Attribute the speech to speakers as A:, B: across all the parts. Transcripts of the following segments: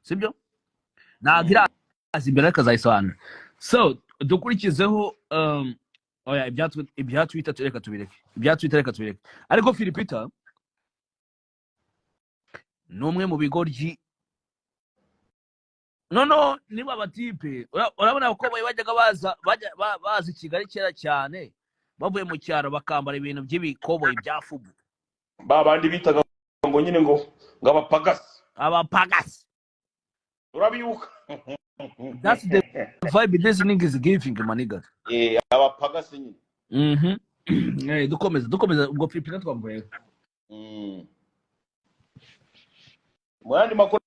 A: sibyo ntabwo irazi imbere akazayisobanura so dukurikizeho oya ibya Twitter reka tubireke ariko Philipita numwe mu bigoryi no niba abatipe urabona ko bajyaga baza Kigali kera cyane bavuye mu cyaro bakambara ibintu by'ibikoboyi bya fubu
B: babandi bitaga ngo nyine ngo
A: abapagasi
B: urabibuka
A: that's the vibe this nigga is giving maniga
B: abapagasi nyine
A: dukomeza ubwo Philipita twamvuye
B: mwandi makuru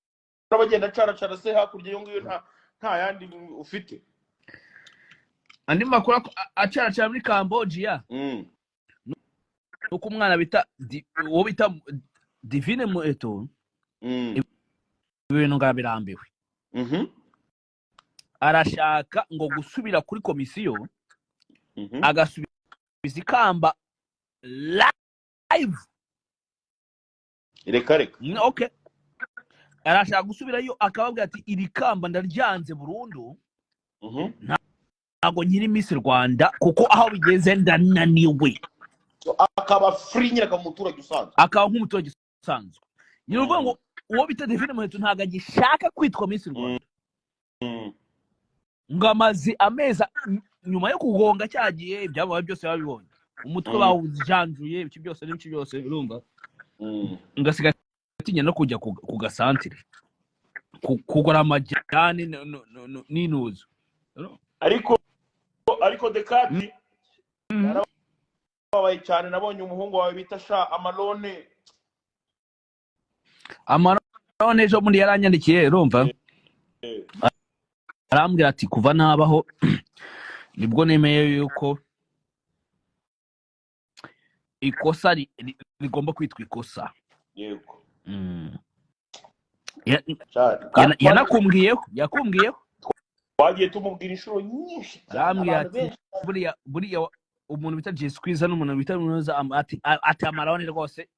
B: abagenda cara se hakurya yo ngiyo nta yandi ufite
A: andi makuru acara muri Cambodia nuko umwana bita uwo bita Divine Muheto ibintu ngabirambiwe arashaka ngo gusubira kuri komisiyo agasubiza ikamba live
B: reka
A: okay arashaka gusubirayo akababwira ati iri kamba ndaryanze burundu ntago nkiri Miss Rwanda kuko aho bigeze ndananiwe
B: akaba free nyine akamuturage usanzwe
A: akaba nk'umuturage usanzwe nyir'uvuga ngo uwo bita Divine Muheto ntago agishaka kwitwa Miss Rwanda ngo amazi ameza nyuma yo kugonga cyagiye ibyabaye byose babibonye umutwe bawujanjuye ibiki byose urumva ngasiga tinya no kujya ku gasantire kugora amajyane n'inuzo
B: ariko Dekati narabaye cyane nabonye umuhungu wawe bita Amarone
A: ejo bundi yaranyandikiye urumva arambwira ati kuva nabaho nibwo nemeye yuko ikosa rigomba kwitwa ikosa
B: yego
A: yakumbwiyeho
B: wagiye tumubwira inshuro nyinshi
A: arambwira ati buriya umuntu bita Jesus Kwiza n'umuntu bita Munoza ati Amarone rwose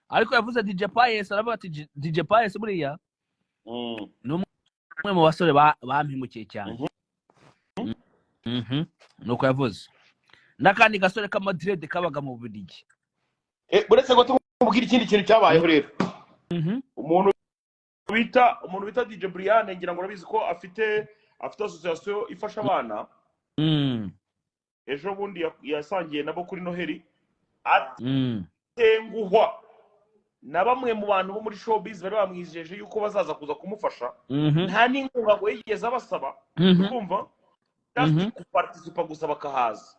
A: ariko yavuze DJ Pius aravuga ati DJ Pius buriya n'umwe mu basore bampimukiye cyane nuko yavuze n'akandi gasore ka Madrid kabaga mu Bubiligi
B: buretse ko tumubwira ikindi kintu cyabayeho rero umuntu bita DJ Brian ngira ngo urabizi ko afite association ifasha abana ejo bundi yasangiye nabo kuri Noheli atenguhwa na bamwe mu bantu bo muri showbiz bari bamwijeje yuko bazaza kuza kumufasha nta n'inkunga ngo yigeze abasaba kumva just kuparticipa gusa bakahaza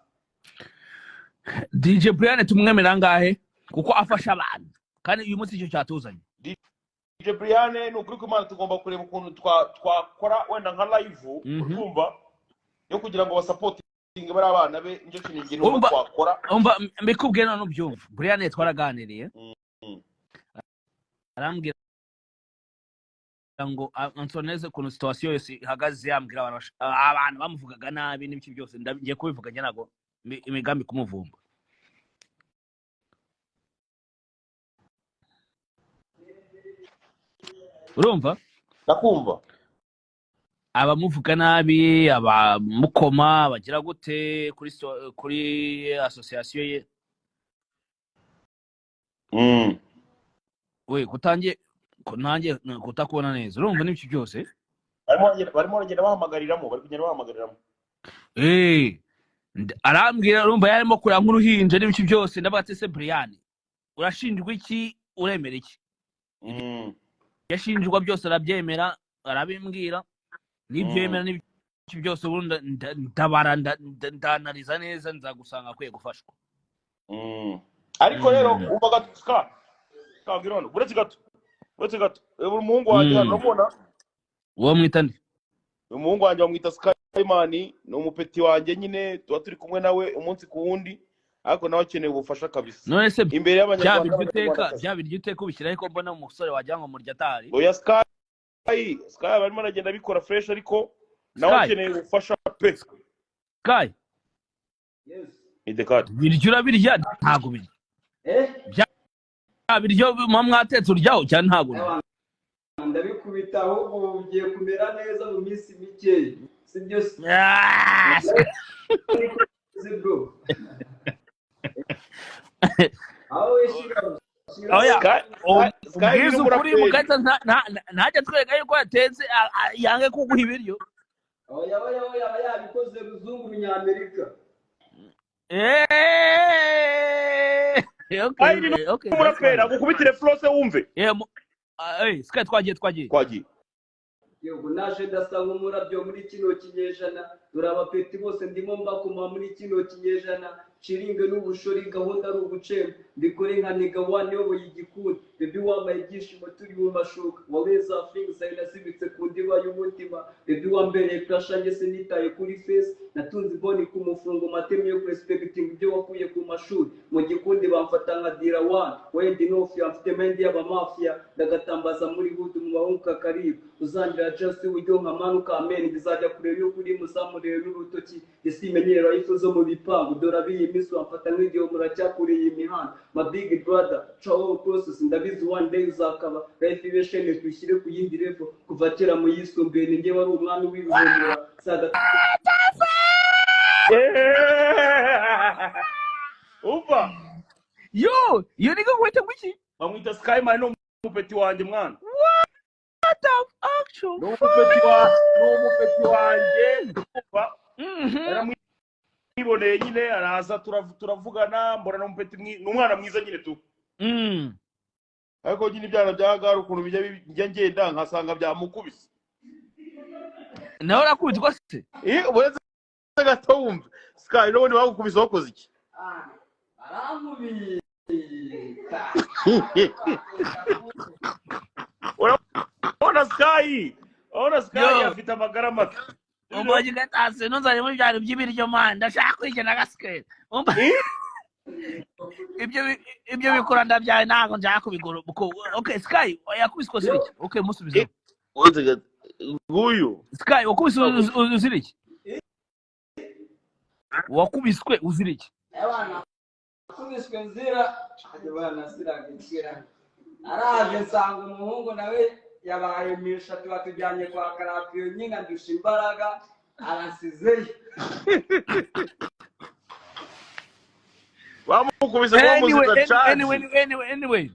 A: DJ Brian tumwemera ngahe kuko afasha abantu kandi uyu munsi icyo cyatuzanye
B: DJ Brian ni ukuri ko Imana tugomba kureba ukuntu twakora wenda nka live urumva yo kugira ngo basupportinge bari abana be njye kinigiro twakora
A: mbikubwiye none ubyumva Brian twaraganiriye arambwira ngo ansoneze ku situation yose ihagaze yambwira abantu bamuvugaga nabi n'ibiki byose ngiye kubivuga njye nago imigambi kumuvumba urumva
B: ndakumva
A: abamuvuga nabi abamukoma bagira gute kuri association ye we kutangiye kutakubona neza urumva n'ibiki byose
B: barimo bagenda bahamagarira
A: arambwira urumva yarimo kurira nk'uruhinja n'ibiki byose ndabatse se Brian urashinjwa iki uremera iki yashinjwa byose arabyemera arabimbwira n'ibyo yemera n'ibiki byose ubundi ndabara ndanariza neza nzagusanga akwiye gufashwa
B: ariko rero umva gatuka kagirona buretse gato umuhungu wanjye hano ubona
A: uwo mwita ndi
B: umuhungu wanjye bamwita Skyman ni umupeti wanjye nyine tuba turi kumwe nawe umunsi ku wundi ariko nawe akeneye ubufasha kabisa
A: none se
B: imbere y'abanyarwanda
A: byabiryo uteka ubishyiraho ko mbona umusore wajya ngo murya atari
B: oya Sky barimo aragenda bikora fresh ariko nawe akeneye ubufasha pe
A: Sky
B: idekati
A: biryo urabirya ntago birya biryo mwatetse uryaho cyane ntago
C: ndabikubita ahubwo ugiye kumera neza mu minsi mike sibyo bro aho ishira
A: ubwiza ukuri mukahita ntajya twereka yuko yatetse yange kuguha ibiryo
C: oya yabikoze ruzungu runyamerika
B: okay umurapera gukubitire flose wumve
A: sky twagiye
C: yego naje ndasanga umurabyo muri kino kinyejana durabapeti bose ndimo mbakoma muri kino kinyejana chiringe n'ubushori gahunda ari ubucembe mbikore nka niga one yoboye igikundi baby wambaye ibyishimo turi mu mashuka wabeza things ayinasibitse ku ndiba y'umutima baby wambereye crush ange sinitaye kuri face natunze boni ku mufungo matemye yo respecting ibyo wakuye ku mashuri mu gikundi bamfata nka dira one wendi nofi afite mendi y'aba mafia ndagatambaza muri hood mu bahunka karibu uzangira just ujyo nka manuka amen bizajya kureba yo kuri musamurere n'urutoki isimenyera ifu zo mu bipangu dorabiye imiso amfata nk'igihe muracyakuriye imihanda my big brother travel process ndabizi one day uzakaba life ibeshene twishyire ku yindi level kuva kera mu yisumbuye ni nge wari umwami w'ibihumura saga
B: uva
A: yo niko kwita ngwiki
B: bamwita Skyman no mupeti wanje mwana
A: what of actual
B: no mupeti wanje uva iboneye nyine araza turavugana mbona no mupeti n'umwana mwiza nyine tu ariko nyine ibyana byagara ukuntu bijya ngenda nkasanga byamukubise
A: naho rakubitwa se
B: uretse gato wumva Sky none bagukubise wakoze iki
C: arankubita
B: Ona Sky afite amagara make
A: umbaje gatase nonzanye muri byaro by'ibiryo man ndashaka kwigena gaske ibyo bikora ndabyaye ntago njya kubigoro okay Sky yakubiswe ziriki okay musubize
B: nguyu
A: Sky wakubiswe uziriki wakubiswe uziriki
C: abana kubiswe nzira abana siragikira araje nsanga umuhungu nawe yabaye misha tubatujyanye kwa Karapiyo nyinga ndusha imbaraga arasizeyo
B: bamukubise kwa muzika cyane
A: anyway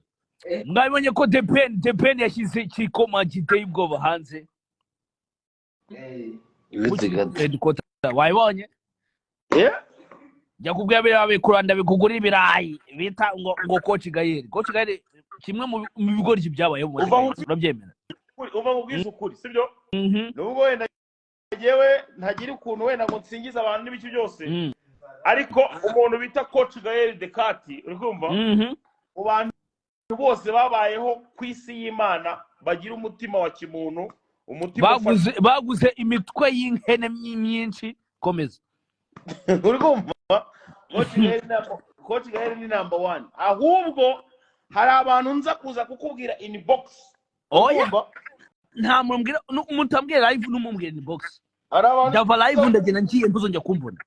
A: mwabonye ko Depend yashyize kikoma giteye ubwoba hanze wayibonye yakubwiye birabe kuranda bikugura ibirayi bita ngo Coach Gael kimwe mu bigori byabayeho mu urabyemera
B: uva mu bwisukuri sibyo nubwo wenda yewe ntagira ukuntu wenda ngo nsingiza abantu n'ibiki byose ariko umuntu bita Coach Gael Dekati uri kumva mu bantu bose babayeho ku isi y'Imana bagira umutima wa kimuntu umutima
A: baguze imitwe y'inhene myinshi komeza
B: uri kumva Coach Gael ni number 1 ahubwo hari abantu nza kuza kukubwira inbox
A: nta mumbwira umutambwira live n'umumbwira inbox ndava live ndagenda ngiye ntuzongera kumbona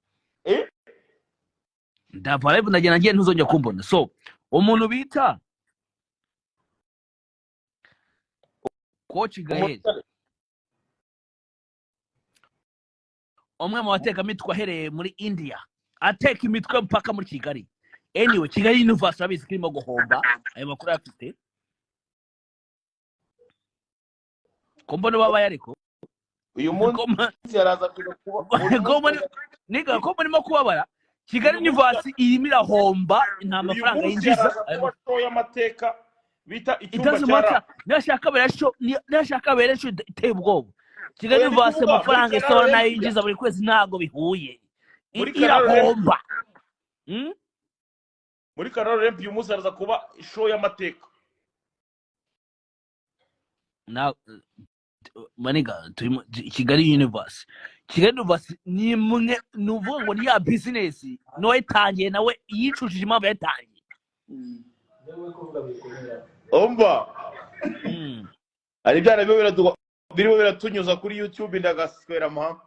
A: ndava live ndagenda ngiye ntuzongera kumbona so umuntu bita Coach Gael umwe mu bateka mitwe ahereye muri India ateka imitwe mpaka muri Kigali anyway Kigali University abizi kirimo guhomba ayo makuru afite kombona baba yariko
B: uyu munsi yaraza kuba
A: niga kombona mo kubabara Kigali University irimo irahomba nta mafaranga yinjiza
B: ayo amateka bita icyumba cyara
A: nashaka beresho iteye ubwoba Kigali University amafaranga isora nayo yinjiza buri kwezi ntago bihuye irahomba
B: muri Kararo Remp uyu munsi araza kuba show y'amateka
A: na maniga Kigali University ni mwe nuvuga ngo ni ya business no yatangiye nawe yicushije impamvu yatangiye
B: omba ari byara birimo biratunyuza kuri YouTube ndagaswera amahanga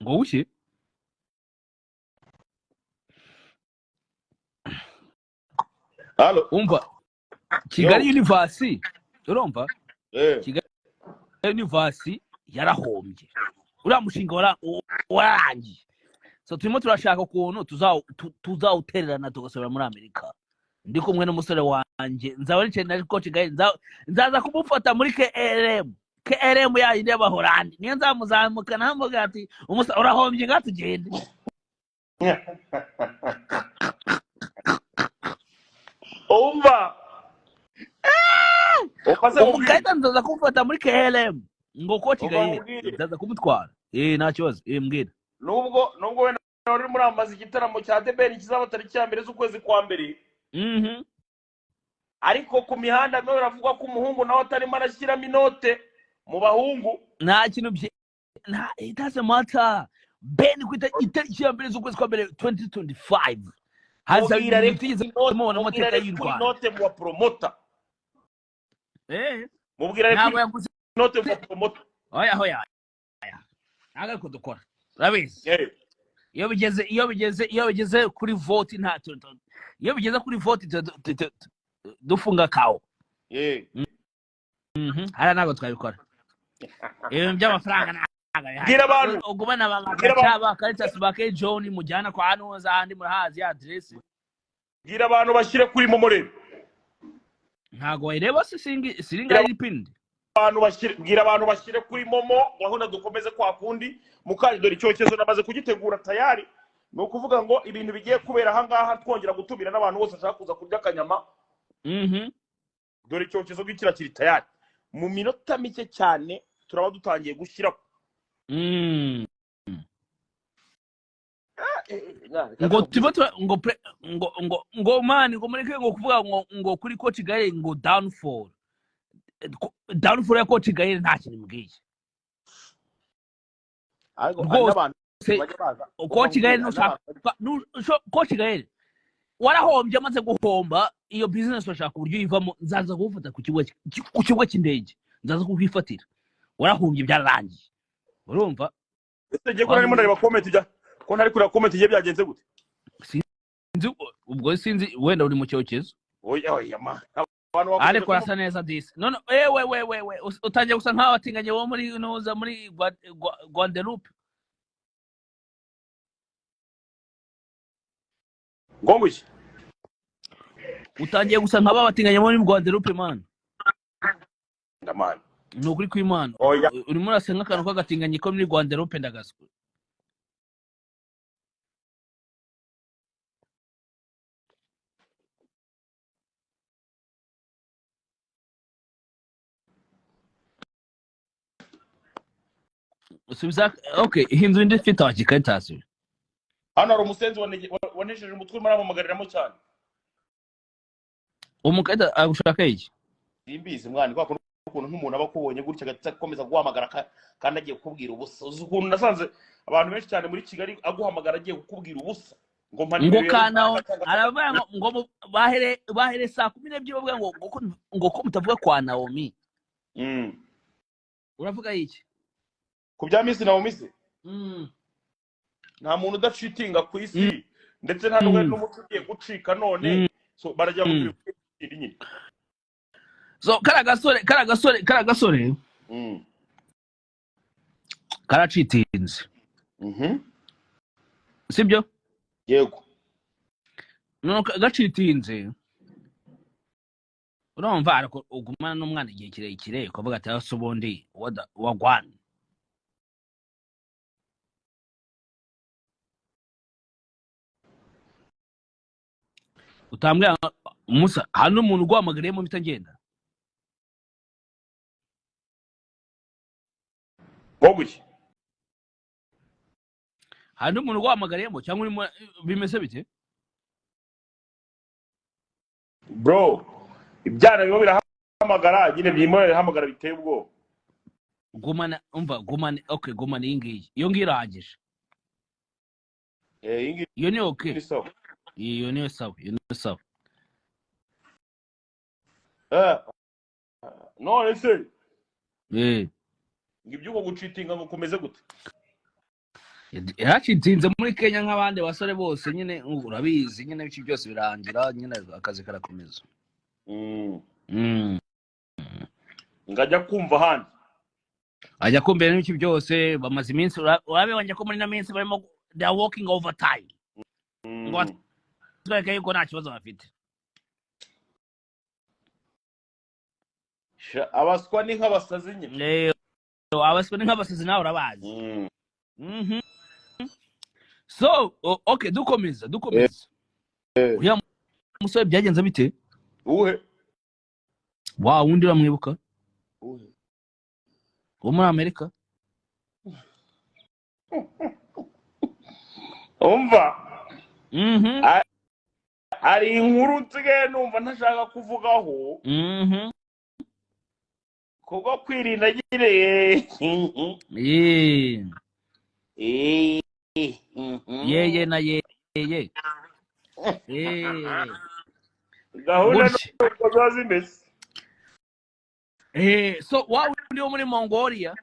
A: ngo ushye
B: Halo
A: umva Kigali University urumva
B: Kigali
A: University yarahombye uriya mushinga warangiye so turimo turashaka ukuntu tuzawutererana tugasubira muri Amerika ndi kumwe n'umusore wanjye nzaba nicaye na coach Gaye nzaza kumufata muri KLM yayindi y'Abahorandi niyo nzamuzamuka namuga ati umusore urahombye ngatugende
B: umva
A: umugahita nzaza kumufata muri KLM ngo coach Gaye nzaza kumutwara nta kibazo mbwira
B: nubwo wenda uri muri amazi igitaramo cya Debeli kizaba tariki ya mbere z'ukwezi kwa mbere ariko ku mihanda nawe uravuga ko umuhungu nawe atarimo arashyiramo inote mu bahungu
A: nta kintu it doesn't matter Ben ku itariki ya mbere z'ukwezi kwa mbere 2025 haza bitigeze mubona amateka y'u Rwanda
B: inote mu promoter mubwira
A: reko
B: inote mu promoter
A: oya ntago ko dukora rabizi iyo bigeze kuri vote nta iyo bigeze kuri vote dufunga kawo hara ntago twabikora by'amafaranga
B: gira abantu
A: ugubana bangacaba Caritas bake John mujyana kwa Anoza andi murahazi address
B: gira abantu bashyire kuri momorero
A: ntago ireba siringa ipindi
B: gira abantu bashyire kuri momo gahunda dukomeze kwa kundi mukanye dore icyokezo namaze kugitegura tayari no kuvuga ngo ibintu bigiye kubera aha ngaha twongera gutumira n'abantu bose ashaka kuza kurya kanyama dore icyokezo gikira kiri tayari mu minota mike cyane turaba dutangiye gushyira
A: ngo tibatura ngo mani ngo mureke ngo kuvuga ngo kuri coach Gaye ngo downfall ya coach Gaye nta kintu mbwiye coach Gaye coach Gaye warahombye amaze guhomba iyo business washaka uburyo yivamo nzaza kugufata ku kigo cy'indege nzaza kukwifatira warahombye byararangiye urumva
B: ese ko narimo ndareba comment ko ntari kuri comment byagenze gute
A: ubwo sinzi wenda uri mu cyokezo
B: oya ma
A: ariko rasa neza disi none we utangiye gusa nkaho atinganye wo muri noza muri Guadeloupe
B: ngombuye
A: utangiye gusa nkaba batinganye muri Guadeloupe man
B: ndamana
A: nukuri kw'Imana urimo urasenga akantu k'agatinganye ko muri Guadeloupe ndagaswe usubiza okay hinzu ndi fita wa Caritas
B: hano ari umusenzi wanesheje umutwe muri amamagaramo cyane
A: umukada agushaka iki
B: simbizi mwana kwa ukuntu nk'umuntu abakubonye gutya gakomeza guhamagara kandi agiye kukubwira ubusa uzi ukuntu nasanze abantu benshi cyane muri Kigali aguhamagara agiye kukubwira ubusa ngo
A: kana aravuga ngo bahere saa 12 bavuga ngo ko mutavuga kwa Naomi uravuga iki
B: ku bya Miss Naomi se nta muntu udacitinga ku isi ndetse nta n'umuco ugiye gucika none so barajya mu nyine
A: so karagasore karacitinze sibyo
B: yego
A: no gacitinze urumva ariko ugumana n'umwana igihe kirekire ukavuga ati asobondi wagwana utambwe Musa hano umuntu gwamagariye mu bitagenda
B: boguye
A: hano umuntu gwamagariyemo cyangwa urimo bimeze bite
B: bro ibyana bibo birahamagara nyine byimore hamagara biteye ubwo
A: gumana okay gumana ingiye iyo ngirangije iyo ni okay iyo ni sawa
B: no ese ngibyuko gucitinga ngo komeze gute
A: yacitinze muri Kenya nk'abandi basore bose nyine urabizi nyine bici byose birangira nyine akazi karakomeza
B: ngajya kumva ahandi
A: ajya kumbera n'ibiki byose bamaze iminsi urabibonye ko muri na minsi barimo they are working overtime ngo batwereke yuko nta kibazo bafite.
B: abaswa ni nk'abasazi nyine.
A: Abaswa ni nk'abasazi nawe urabazi. So okay, dukomeza uriya musore byagenze bite?
B: Uhe
A: wa wundi uramwibuka wo muri Amerika?
B: umva ari inkuru nsigaye numva ntashaka kuvugaho kuko kwirinda nyine
A: yeye na yeye
B: gahunda nuko ziba zimeze.
A: So wa wundi wo muri Mongolia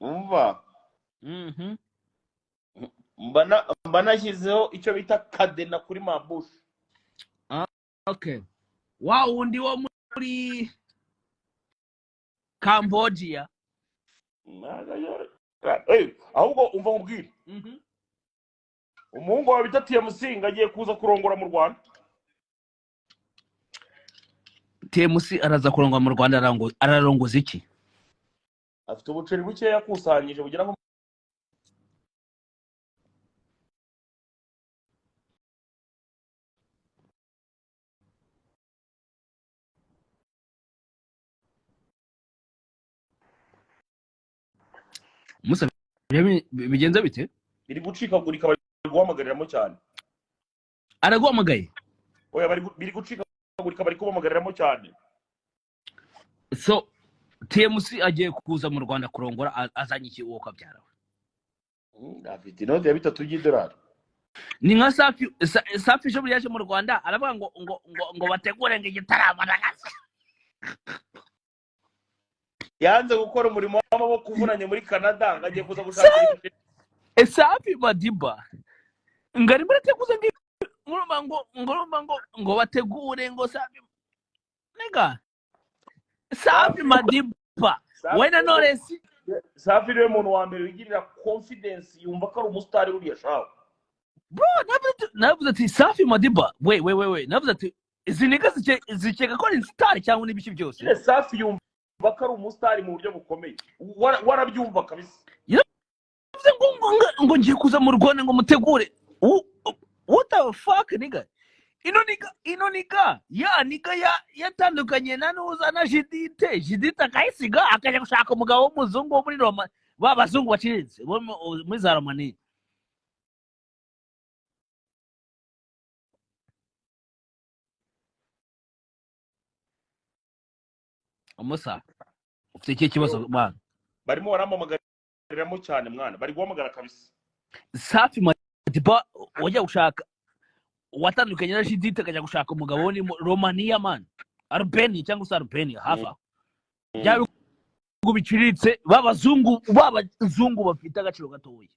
B: umva mba nashyizeho icyo bita kadena kuri mambushi.
A: Okay, wa wundi wo muri Cambodia
B: ahubwo umva nkubwire umuhungu wawe bita TMC agiye kuza kurongora mu Rwanda.
A: TMC araza kurongora mu Rwanda ararongoza iki?
B: Afite ubuceri buke yakusanyije bugira nko
A: Musa bigenze bite?
B: Biri gucikagurika bari guhamagariramo cyane.
A: Araguhamagaye?
B: Oya biri gucikagurika bari kubamagariramo cyane.
A: So TMC agiye kuza mu Rwanda kurongora azanye iki uwo kabyara we?
B: Afite inote ya $3
A: ni nka Safi jo yaje mu Rwanda aravuga ngo bategure ngo igitaramo nagase.
B: yanze gukora umurimo w'amaboko uvunanye muri Canada ngagiye kuza gushaka
A: Safi Madiba ngari muri teguze ngo bategure ngo Safi nega Safi Madiba wena Knowless
B: Safi niwe muntu wa mbere wigirira confidence yumva ko ari umustar uriya shaho
A: bro. Navuze ati Safi Madiba we navuze ati izi nigga zikeka ko ari star cyangwa n'ibiki byose.
B: Safi yumva ko ari umustar mu buryo bukomeye warabyumva kabisa.
A: Yavuze ngo ngiye kuza mu Rwanda ngo mutegure. What the fuck nigga? Ino niga yatandukanye na nuza na Jidite akayisiga akajya gushaka umugabo w'umuzungu wo muri Roma babazungu baciritse muri za Romania. Umusa ufite iki kibazo mwana?
B: Barimo baramamagariramo cyane mwana, bari guhamagara kabisa.
A: Safi Madiba wajya gushaka watandukanye na Jidite akajya gushaka umugabo wo muri Romania man, Albania cyangwa se Albania hafa bya biciritse babazungu bafite agaciro gatoya.